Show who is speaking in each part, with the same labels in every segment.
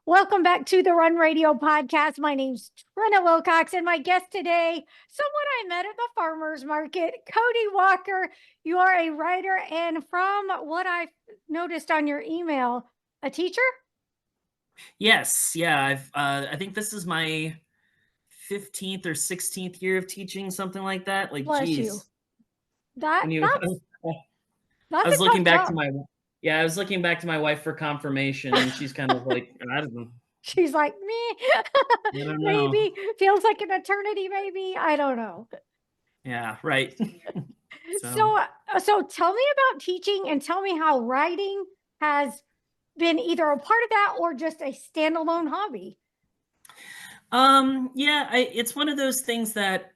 Speaker 1: Welcome back to the Run Radio podcast. My name's Trina Wilcox, and my guest today, someone I met at the farmer's market, Cody Walker. You are a writer, and from what I've noticed on your email, a teacher?
Speaker 2: Yes, yeah, I think this is my 15th or 16th year of teaching, something like that. Like,
Speaker 1: Bless you.
Speaker 2: geez,
Speaker 1: That
Speaker 2: when you,
Speaker 1: that's
Speaker 2: I
Speaker 1: that's
Speaker 2: was
Speaker 1: a
Speaker 2: looking
Speaker 1: tough
Speaker 2: back to
Speaker 1: job.
Speaker 2: my, yeah, I was looking back to my wife for confirmation, and she's kind of like, I don't know,
Speaker 1: She's like me.
Speaker 2: I don't know.
Speaker 1: Maybe feels like an eternity. Maybe I don't know.
Speaker 2: Yeah, right. So,
Speaker 1: So, so tell me about teaching, and tell me how writing has been either a part of that or just a standalone hobby.
Speaker 2: yeah, it's one of those things that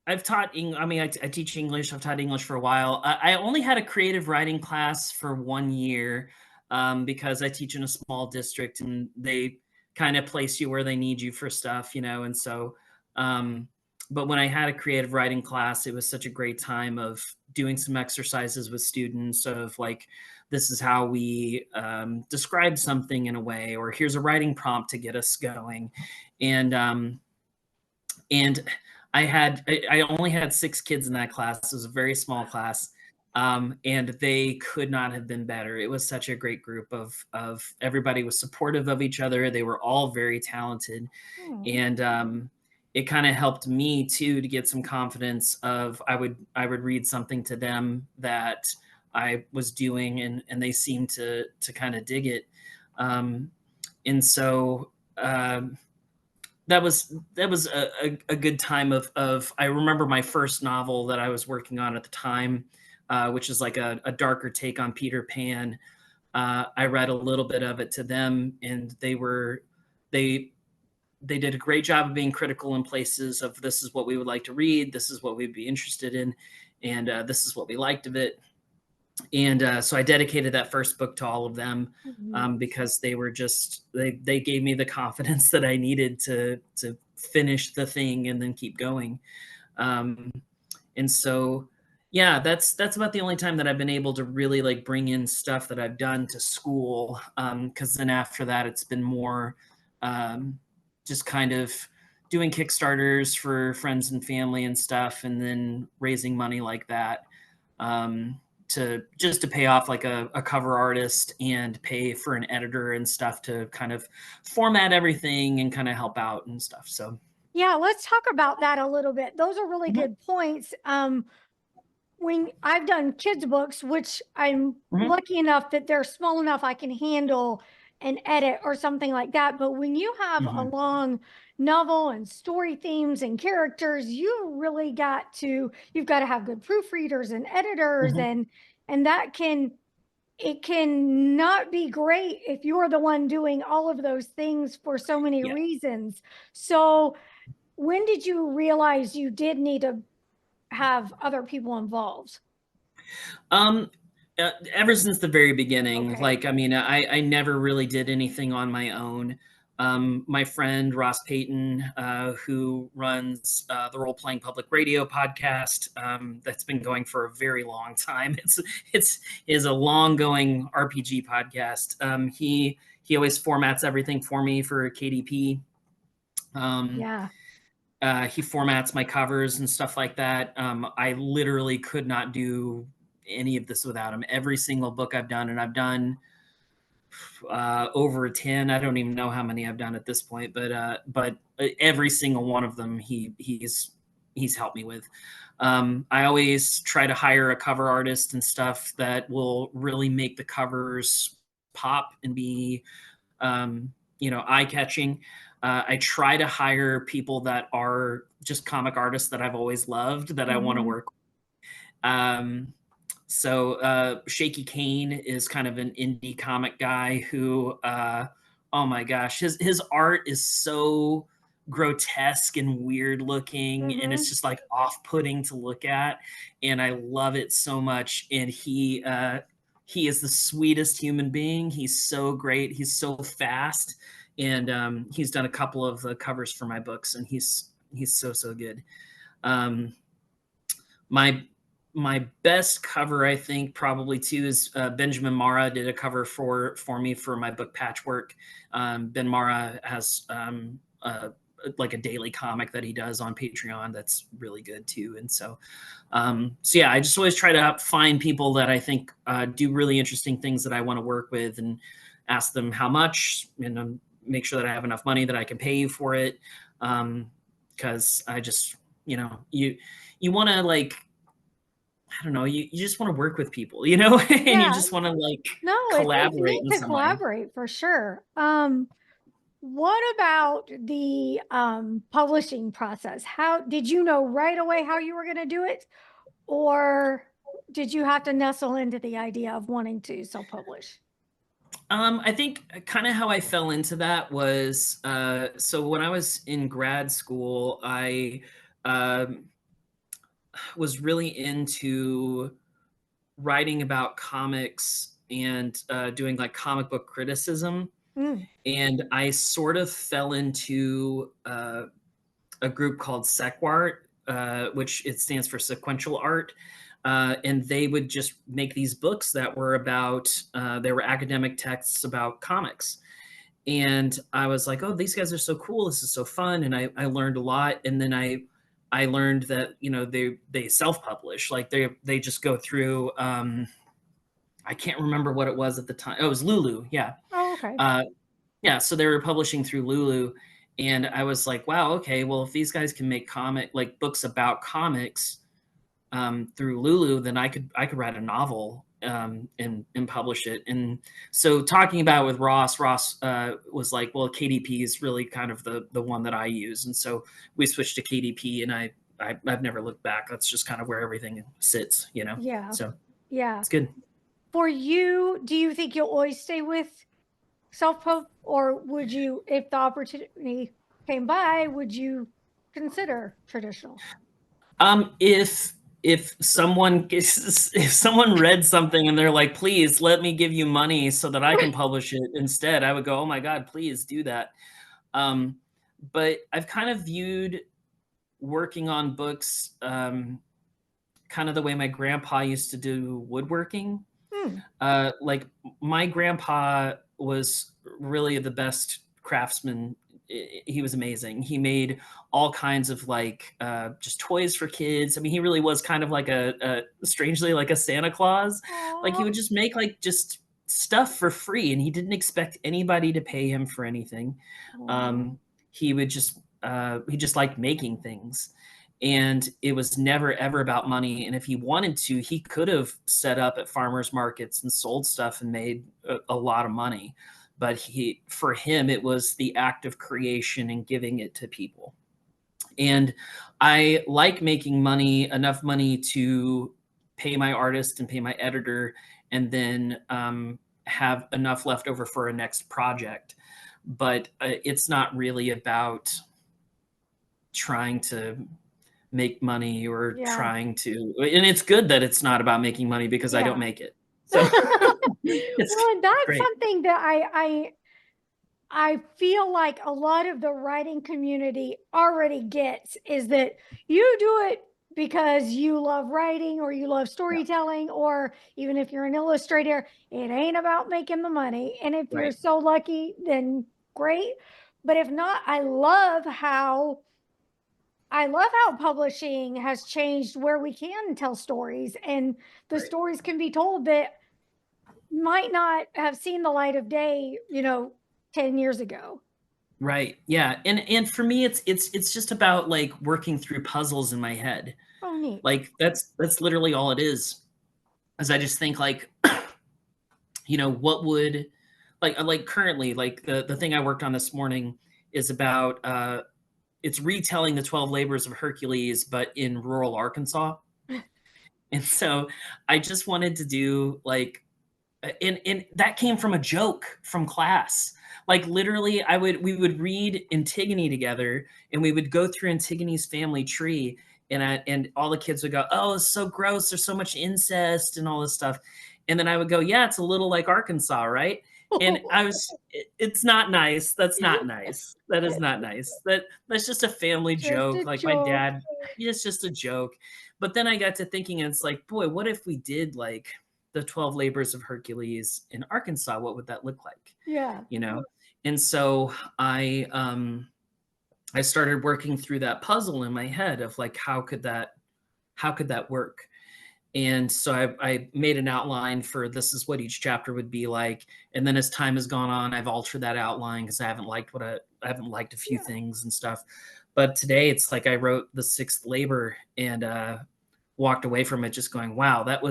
Speaker 2: I've taught. I mean, I teach English. I've taught English for a while. I only had a creative writing class for 1 year because I teach in a small district, and they kind of place you where they need you for stuff, And so, um, but when I had a creative writing class, it was such a great time of doing some exercises with students of like, this is how we describe something in a way, or here's a writing prompt to get us going, and and I only had 6 kids in that class. It was a very small class. And they could not have been better. It was such a great group of everybody was supportive of each other. They were all very talented.
Speaker 1: Hmm.
Speaker 2: And it kind of helped me too to get some confidence of I would read something to them that I was doing, and they seemed to kind of dig it. And so that was a good time of I remember my first novel that I was working on at the time, which is like a darker take on Peter Pan. I read a little bit of it to them, and they they did a great job of being critical in places of this is what we would like to read, this is what we'd be interested in, and this is what we liked of it. And so I dedicated that first book to all of them
Speaker 1: Nice.
Speaker 2: because they were just they gave me the confidence that I needed to finish the thing and then keep going. Um, and so yeah, that's about the only time that I've been able to really like bring in stuff that I've done to school. Because then after that, it's been more um, just kind of doing Kickstarters for friends and family and stuff, and then raising money like that. Um, to just to pay off like a cover artist and pay for an editor and stuff to kind of format everything and kind of help out and stuff. So
Speaker 1: Yeah, let's talk about that a little bit. Those are really
Speaker 2: mhm,
Speaker 1: good points. When I've done kids books, which I'm
Speaker 2: mhm,
Speaker 1: lucky enough that they're small enough I can handle an edit or something like that. But when you have a
Speaker 2: mhm,
Speaker 1: long novel and story themes and characters, you've got to have good proofreaders and editors,
Speaker 2: mhm,
Speaker 1: and that can it can not be great if you're the one doing all of those things for so many
Speaker 2: yeah.
Speaker 1: reasons. So when did you realize you did need to have other people involved?
Speaker 2: Um, Ever since the very beginning,
Speaker 1: Okay.
Speaker 2: like, I mean, I never really did anything on my own. My friend Ross Payton, who runs the Role Playing Public Radio podcast, that's been going for a very long time. It's is a long going RPG podcast. He always formats everything for me for KDP. Um,
Speaker 1: Yeah.
Speaker 2: he formats my covers and stuff like that. I literally could not do any of this without him. Every single book I've done, and I've done over 10. I don't even know how many I've done at this point, but every single one of them, he's helped me with. I always try to hire a cover artist and stuff that will really make the covers pop and be eye catching. I try to hire people that are just comic artists that I've always loved that I want to
Speaker 1: Hmm.
Speaker 2: work with. So Shaky Kane is kind of an indie comic guy who, oh my gosh, his art is so grotesque and weird looking, and it's
Speaker 1: Hmm.
Speaker 2: just like off putting to look at, and I love it so much. And he is the sweetest human being. He's so great. He's so fast, and he's done a couple of the covers for my books, and he's so good. Um, my my best cover, I think, probably too, is Benjamin Mara did a cover for me for my book Patchwork. Ben Mara has like a daily comic that he does on Patreon that's really good too. And so yeah, I just always try to find people that I think do really interesting things that I want to work with, and ask them how much, and make sure that I have enough money that I can pay you for it. Because I just, you want to, like, I don't know, you just want to work with people, and you
Speaker 1: Yeah.
Speaker 2: just want to, like,
Speaker 1: No, it's
Speaker 2: collaborate
Speaker 1: neat
Speaker 2: in
Speaker 1: to
Speaker 2: some way.
Speaker 1: collaborate for sure. What about the publishing process? How did you know right away how you were going to do it, or did you have to nestle into the idea of wanting to self-publish?
Speaker 2: I think kind of how I fell into that was so when I was in grad school, I um, was really into writing about comics and doing like comic book criticism.
Speaker 1: Mm,
Speaker 2: And I sort of fell into a group called SequArt, which it stands for sequential art. And they would just make these books that were about, they were academic texts about comics. And I was like, oh, these guys are so cool. This is so fun. And I learned a lot. And then I learned that, they self-publish, like they just go through, I can't remember what it was at the time. Oh, it was Lulu. Yeah.
Speaker 1: oh, okay.
Speaker 2: Uh, yeah. So they were publishing through Lulu. And I was like, wow, okay, well, if these guys can make like books about comics through Lulu, then I could write a novel and publish it. And so talking about it with Ross was like, well, KDP is really kind of the one that I use. And so we switched to KDP, and I've never looked back. That's just kind of where everything sits.
Speaker 1: Yeah.
Speaker 2: So
Speaker 1: Yeah.
Speaker 2: it's good.
Speaker 1: For you, do you think you'll always stay with self-pub, or would you, if the opportunity came by, would you consider traditional?
Speaker 2: If if someone read something and they're like, please let me give you money so that I can publish it instead, I would go, oh my God, please do that. Um, but I've kind of viewed working on books kind of the way my grandpa used to do woodworking.
Speaker 1: Hmm.
Speaker 2: Like my grandpa was really the best craftsman. He was amazing. He made all kinds of like just toys for kids. I mean, he really was kind of like a strangely like a Santa Claus. Like he
Speaker 1: Aw.
Speaker 2: would just make like just stuff for free, and he didn't expect anybody to pay him for anything.
Speaker 1: Aw.
Speaker 2: Um, he just liked making things, and it was never ever about money. And if he wanted to, he could have set up at farmers markets and sold stuff and made a lot of money. But for him, it was the act of creation and giving it to people. And I like making money, enough money to pay my artist and pay my editor, and then have enough left over for a next project. But it's not really about trying to make money or
Speaker 1: Yeah.
Speaker 2: trying to, and it's good that it's not about making money because I don't
Speaker 1: Yeah.
Speaker 2: make it. So it's
Speaker 1: Well, and that's
Speaker 2: great.
Speaker 1: something that I feel like a lot of the writing community already gets, is that you do it because you love writing or you love
Speaker 2: Yeah,
Speaker 1: storytelling, or even if you're an illustrator, it ain't about making the money. And if you're
Speaker 2: right,
Speaker 1: so lucky, then great. But if not, I love how publishing has changed, where we can tell stories, and the
Speaker 2: right,
Speaker 1: stories can be told that might not have seen the light of day, 10 years ago.
Speaker 2: right. Yeah, and for me, it's just about like working through puzzles in my head.
Speaker 1: Oh, neat.
Speaker 2: Like that's literally all it is. As I just think like, what would like currently like the thing I worked on this morning is about it's retelling the 12 labors of Hercules, but in rural Arkansas. And so I just wanted to do like, and that came from a joke from class. Like literally, we would read Antigone together, and we would go through Antigone's family tree, and all the kids would go, "Oh, it's so gross. There's so much incest and all this stuff," and then I would go, "Yeah, it's a little like Arkansas, right?" And it's not nice. That's not nice. That is not nice. That's just a family
Speaker 1: Just
Speaker 2: joke.
Speaker 1: a
Speaker 2: Like my
Speaker 1: joke.
Speaker 2: dad, it's just a joke. but then I got to thinking, and it's like, boy, what if we did like the 12 labors of Hercules in Arkansas? What would that look like?
Speaker 1: Yeah.
Speaker 2: You know? And so I started working through that puzzle in my head of like, how could that work? And so I made an outline for this is what each chapter would be like. And then as time has gone on, I've altered that outline because I haven't liked I haven't liked a few
Speaker 1: Yeah.
Speaker 2: things and stuff. But today it's like I wrote the sixth labor and walked away from it just going, wow, that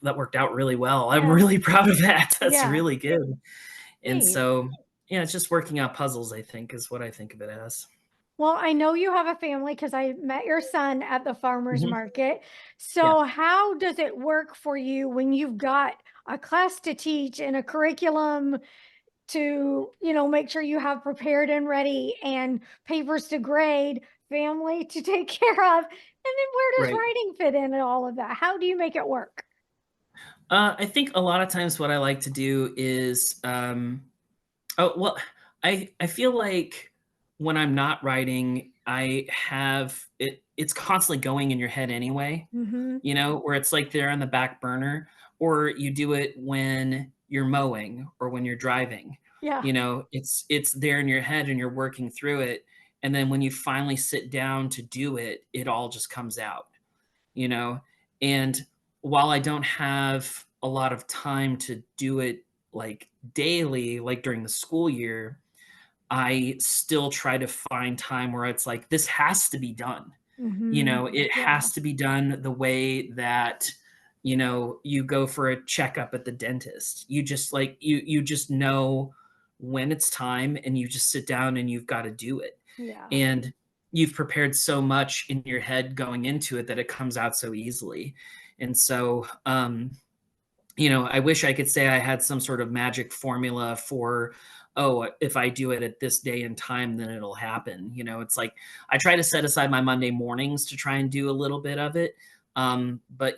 Speaker 2: that worked out really well. I'm
Speaker 1: Yeah.
Speaker 2: really proud of that. That's
Speaker 1: Yeah.
Speaker 2: really good. And
Speaker 1: Neat.
Speaker 2: so yeah, it's just working out puzzles, I think, is what I think of it as.
Speaker 1: Well, I know you have a family because I met your son at the farmer's
Speaker 2: Mhm.
Speaker 1: market.
Speaker 2: Yeah.
Speaker 1: So, how does it work for you when you've got a class to teach and a curriculum to, make sure you have prepared and ready and papers to grade, family to take care of? And then where does
Speaker 2: Right.
Speaker 1: writing fit in and all of that? How do you make it work?
Speaker 2: I think a lot of times what I like to do is, oh, well, I feel like when I'm not writing, I have it's constantly going in your head anyway,
Speaker 1: Mhm.
Speaker 2: where it's like they're on the back burner, or you do it when you're mowing or when you're driving.
Speaker 1: Yeah.
Speaker 2: It's there in your head and you're working through it. And then when you finally sit down to do it, it all just comes out, you know? And while I don't have a lot of time to do it like daily, like during the school year, I still try to find time where it's like, this has to be done.
Speaker 1: Mhm.
Speaker 2: It
Speaker 1: Yeah.
Speaker 2: has to be done the way that, you go for a checkup at the dentist. You just like, you just know when it's time and you just sit down and you've got to do it.
Speaker 1: Yeah.
Speaker 2: And you've prepared so much in your head going into it that it comes out so easily. And so, I wish I could say I had some sort of magic formula for, oh, if I do it at this day and time, then it'll happen. It's like I try to set aside my Monday mornings to try and do a little bit of it. But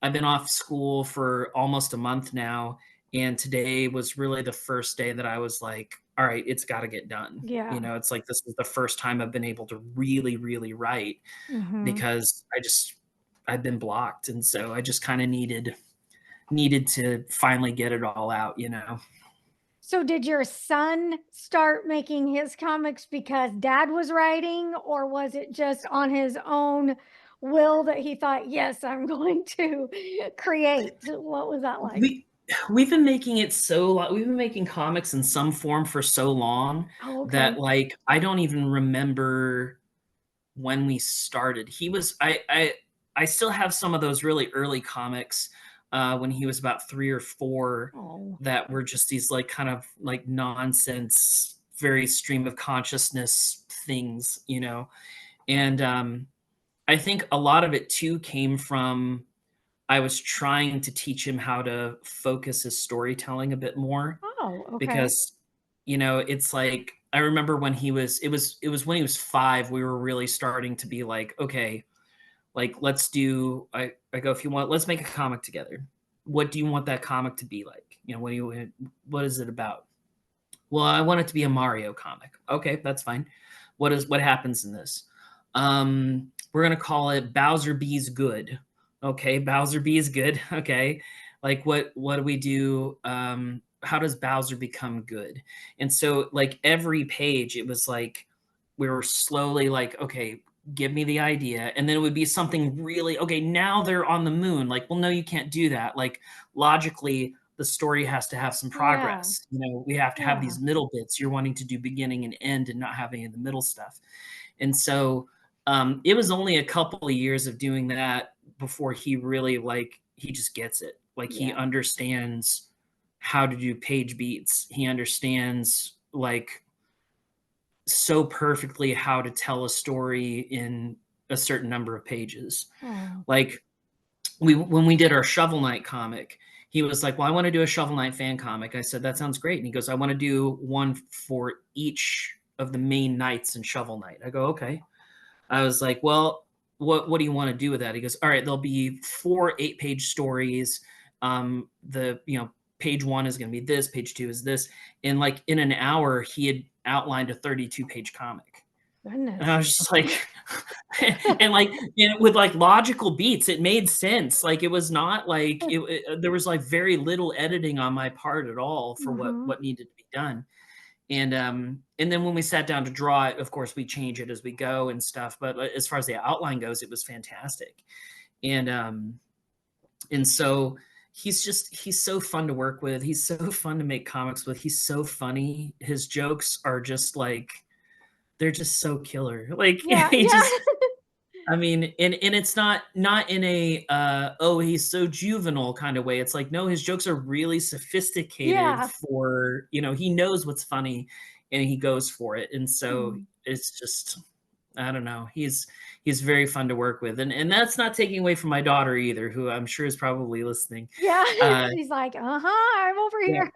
Speaker 2: I've been off school for almost a month now, and today was really the first day that I was like, all right, it's got to get done.
Speaker 1: Yeah.
Speaker 2: It's like this is the first time I've been able to really, really write
Speaker 1: Mhm.
Speaker 2: because I've been blocked, and so I just kind of needed to finally get it all out.
Speaker 1: So did your son start making his comics because dad was writing, or was it just on his own will that he thought, yes, I'm going to create? What was that like?
Speaker 2: We we've been making it so lo we've been making comics in some form for so long
Speaker 1: Oh,
Speaker 2: that,
Speaker 1: okay.
Speaker 2: like, I don't even remember when we started. He was I still have some of those really early comics, when he was about 3 or 4
Speaker 1: Oh,
Speaker 2: that were just these, like, kind of, like, nonsense, very stream of consciousness things. And, I think a lot of it too came from I was trying to teach him how to focus his storytelling a bit more
Speaker 1: oh, okay.
Speaker 2: because, it's like I remember when it was when he was 5, we were really starting to be like, okay, like I go, if you want, let's make a comic together. What do you want that comic to be like? What is it about? Well, I want it to be a Mario comic. Okay, that's fine. What happens in this? We're gonna call it Bowser B's Good. Okay, Bowser B is good. Okay, like what do we do? How does Bowser become good? And so like every page, it was like we were slowly like, okay, give me the idea, and then it would be something really okay. Now they're on the moon. Like, well, no, you can't do that. Like logically, the story has to have some
Speaker 1: Yeah.
Speaker 2: progress. We have to have
Speaker 1: Yeah.
Speaker 2: these middle bits. You're wanting to do beginning and end and not have any of the middle stuff. And so it was only a couple of years of doing that before he really like he just gets it. Like he
Speaker 1: Yeah.
Speaker 2: understands how to do page beats. He understands like so perfectly how to tell a story in a certain number of pages.
Speaker 1: Oh,
Speaker 2: Like when we did our Shovel Knight comic, he was like, "Well, I want to do a Shovel Knight fan comic." I said, "That sounds great." And he goes, "I want to do one for each of the main knights in Shovel Knight." I go, "Okay." I was like, "Well, what do you want to do with that?" He goes, "All right, there'll be 4 8-page stories. The page 1 is going to be this, page 2 is this." And like in an hour, he had outlined a 32-page comic. And I
Speaker 1: goodness.
Speaker 2: was just like, And like, with like logical beats, it made sense. Like it was not like there was like very little editing on my part at all for
Speaker 1: Mhm.
Speaker 2: what needed to be done. And then when we sat down to draw it, of course we change it as we go and stuff. But as far as the outline goes, it was fantastic. And so he's so fun to work with. He's so fun to make comics with. He's so funny. His jokes are just like they're just so killer. Like
Speaker 1: Yeah,
Speaker 2: he
Speaker 1: yeah.
Speaker 2: just I mean, and it's not in a oh, he's so juvenile kind of way. It's like no, his jokes are really sophisticated
Speaker 1: Yeah.
Speaker 2: for, he knows what's funny and he goes for it. And so
Speaker 1: Mm.
Speaker 2: it's just I don't know. He's very fun to work with. And that's not taking away from my daughter either, who I'm sure is probably listening.
Speaker 1: Yeah,
Speaker 2: Uh
Speaker 1: she's like, "Uh-huh, I'm over
Speaker 2: yeah.
Speaker 1: here."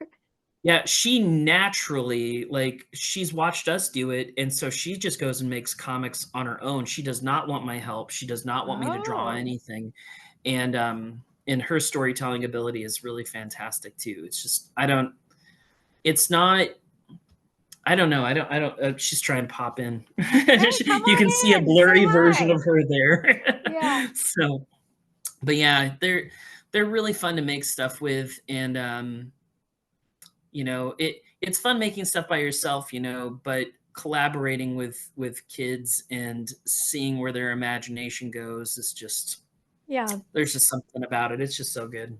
Speaker 2: Yeah, she naturally like, she's watched us do it, and so she just goes and makes comics on her own. She does not want my help. She does not want me to draw
Speaker 1: Oh.
Speaker 2: anything. And her storytelling ability is really fantastic too. It's just it's not I don't know. I don't she's trying to pop in.
Speaker 1: Hey, come
Speaker 2: You can see a
Speaker 1: on in, say
Speaker 2: blurry version
Speaker 1: hi.
Speaker 2: of her there.
Speaker 1: Yeah.
Speaker 2: So, but yeah, they're really fun to make stuff with, and it's fun making stuff by yourself, but collaborating with kids and seeing where their imagination goes is just
Speaker 1: Yeah.
Speaker 2: there's just something about it. It's just so good.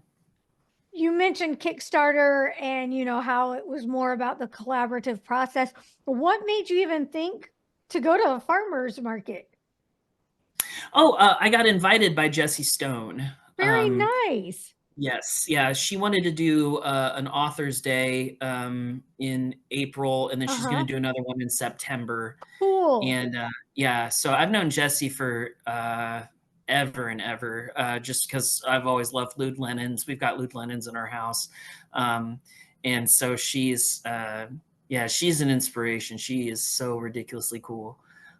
Speaker 1: You mentioned Kickstarter and how it was more about the collaborative process. What made you even think to go to a farmer's market?
Speaker 2: Oh, I got invited by Jessie Stone.
Speaker 1: Very nice.
Speaker 2: Yes, yeah, she wanted to do an author's day in April, and then she's going
Speaker 1: Uh-huh.
Speaker 2: to do another one in September.
Speaker 1: Cool.
Speaker 2: And yeah, so I've known Jesse for ever and ever, just because I've always loved Lewd Lennons. We've got Lewd Lennons in our house, um, and so yeah, she's an inspiration. She is so ridiculously cool.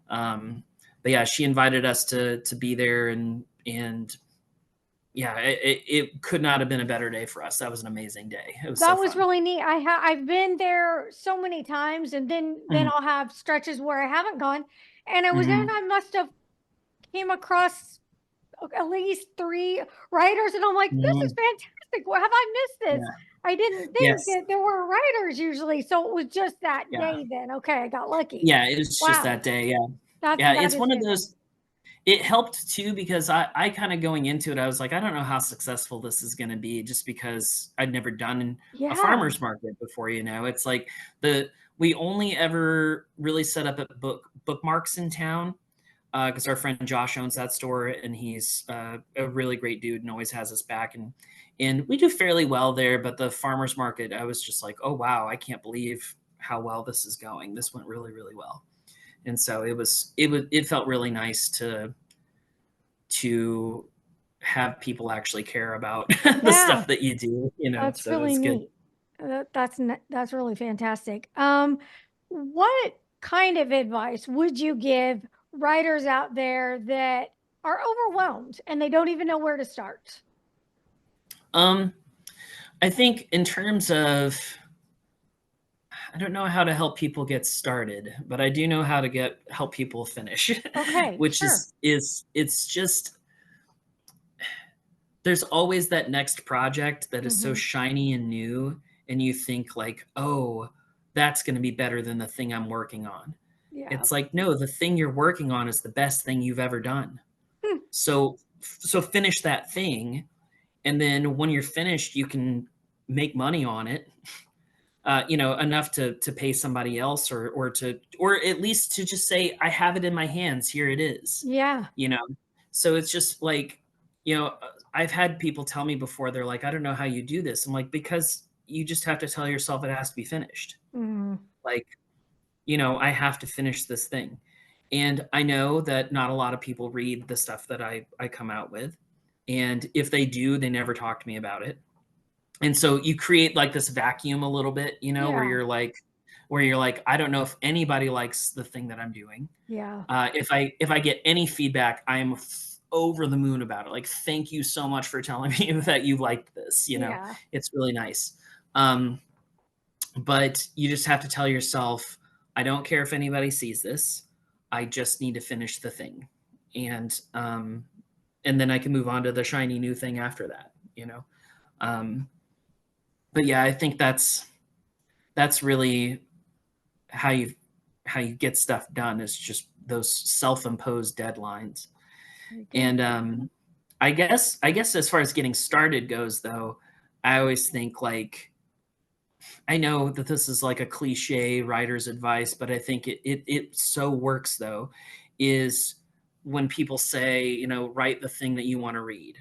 Speaker 2: Um, but yeah, she invited us to be there, and yeah, it could not have been a better day for us. That was an amazing day. It was so
Speaker 1: That was
Speaker 2: fun.
Speaker 1: really neat. I've been there so many times, and then
Speaker 2: Mhm,
Speaker 1: I'll have stretches where I haven't gone. And I was there, and
Speaker 2: mhm,
Speaker 1: I must have came across at least three writers, and I'm like, this is
Speaker 2: mhm.
Speaker 1: fantastic. Well, have I missed this?
Speaker 2: Yeah.
Speaker 1: I didn't think
Speaker 2: Yes.
Speaker 1: that there were writers usually, so it was just that
Speaker 2: Yeah.
Speaker 1: day. Then okay, I got lucky.
Speaker 2: Yeah, it was just
Speaker 1: Wow,
Speaker 2: that day, yeah. Yeah,
Speaker 1: that
Speaker 2: it's
Speaker 1: is
Speaker 2: one of those
Speaker 1: fantastic.
Speaker 2: it helped too because I kinda going into it, I was like, "I don't know how successful this is gonna be," just because I'd never done a
Speaker 1: Yeah.
Speaker 2: farmer's market before, It's like we only ever really set up at bookmarks in town, because our friend Josh owns that store, and he's, a really great dude and always has us back, and we do fairly well there, but the farmer's market, I was just like, "Oh, wow, I can't believe how well this is going. This went really, really well." And so it felt really nice to have people actually care about the
Speaker 1: Yeah,
Speaker 2: stuff that you do,
Speaker 1: that's
Speaker 2: so
Speaker 1: really
Speaker 2: it's good.
Speaker 1: neat. That's really fantastic. What kind of advice would you give writers out there that are overwhelmed and they don't even know where to start?
Speaker 2: um I think in terms of I don't know how to help people get started, but I do know how to help people finish,
Speaker 1: Okay,
Speaker 2: which
Speaker 1: sure.
Speaker 2: it's just there's always that next project that is so
Speaker 1: Hmm.
Speaker 2: shiny and new, and you think like, "Oh, that's gonna be better than the thing I'm working on."
Speaker 1: Yeah.
Speaker 2: It's like, "No, the thing you're working on is the best thing you've ever done."
Speaker 1: Hmm.
Speaker 2: So finish that thing, and then when you're finished, you can make money on it, enough to pay somebody else or at least to just say, "I have it in my hands, here it is."
Speaker 1: Yeah.
Speaker 2: You know? So it's just like, I've had people tell me before, they're like, "I don't know how you do this." I'm like, "Because you just have to tell yourself it has to be finished."
Speaker 1: Mm,
Speaker 2: Like, I have to finish this thing. And I know that not a lot of people read the stuff that I come out with. And if they do, they never talk to me about it. And so you create like this vacuum a little bit, where
Speaker 1: yeah.
Speaker 2: you're like, I don't know if anybody likes the thing that I'm doing.
Speaker 1: Yeah.
Speaker 2: If I get any feedback, I am over the moon about it. Like, thank you so much for telling me that you liked this.
Speaker 1: Yeah.
Speaker 2: It's really nice. Um, but you just have to tell yourself, I don't care if anybody sees this. I just need to finish the thing. and then I can move on to the shiny new thing after that, you know. Um, but yeah, I think that's really how you get stuff done, is just those self-imposed deadlines.
Speaker 1: Very good.
Speaker 2: And I guess as far as getting started goes, though, I always think, like, I know that this is like a cliche writer's advice, but I think it so works, though, is when people say, write the thing that you want to read.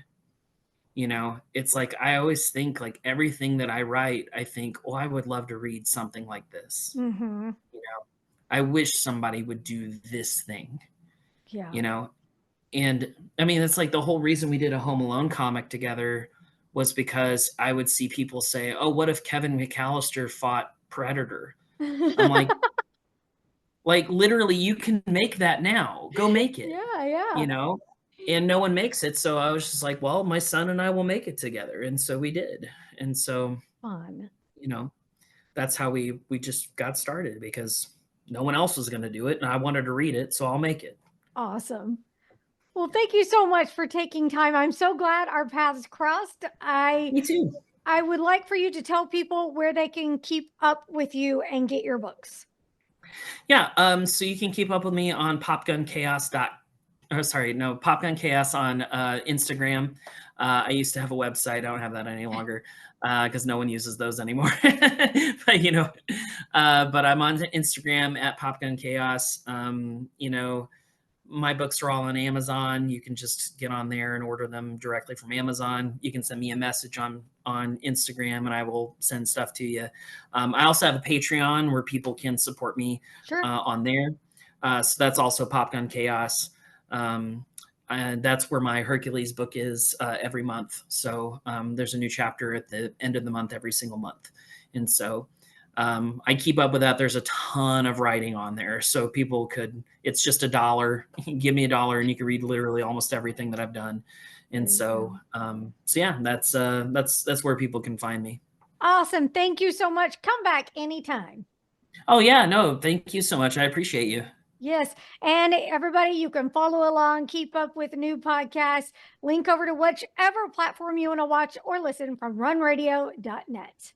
Speaker 2: It's like I always think, like, everything that I write, I think, oh, I would love to read something like this.
Speaker 1: Mm-hmm.
Speaker 2: I wish somebody would do this thing,
Speaker 1: Yeah.
Speaker 2: you know? And I mean, it's like the whole reason we did a Home Alone comic together was because I would see people say, "Oh, what if Kevin McAllister fought Predator?" I'm like literally, you can make that now. Go make it,
Speaker 1: Yeah,
Speaker 2: you
Speaker 1: yeah.
Speaker 2: know? And no one makes it, so I was just like, "Well, my son and I will make it together." And so we did. And so,
Speaker 1: Fun.
Speaker 2: you know, that's how we just got started, because no one else was going to do it and I wanted to read it, so I'll make it.
Speaker 1: Awesome. Well, thank you so much for taking time. I'm so glad our paths crossed. I
Speaker 2: Me too.
Speaker 1: I would like for you to tell people where they can keep up with you and get your books.
Speaker 2: Yeah, so you can keep up with me on popgunchaos. Sorry, no, Popgun Chaos on Instagram. I used to have a website. I don't have that any longer because no one uses those anymore. But but I'm on Instagram at Popgun Chaos. My books are all on Amazon. You can just get on there and order them directly from Amazon. You can send me a message on Instagram, and I will send stuff to you. I also have a Patreon where people can support me
Speaker 1: Sure.
Speaker 2: on there. So that's also Popgun Chaos. And that's where my Hercules book is every month. So there's a new chapter at the end of the month every single month. And so I keep up with that. There's a ton of writing on there. So people it's just $1. Give me $1 and you can read literally almost everything that I've done. And
Speaker 1: There you
Speaker 2: so,
Speaker 1: go.
Speaker 2: so yeah, that's where people can find me.
Speaker 1: Awesome. Thank you so much. Come back anytime.
Speaker 2: Oh yeah, no, thank you so much. I appreciate you.
Speaker 1: Yes. And everybody, you can follow along, keep up with new podcasts, link over to whichever platform you want to watch or listen from runradio.net.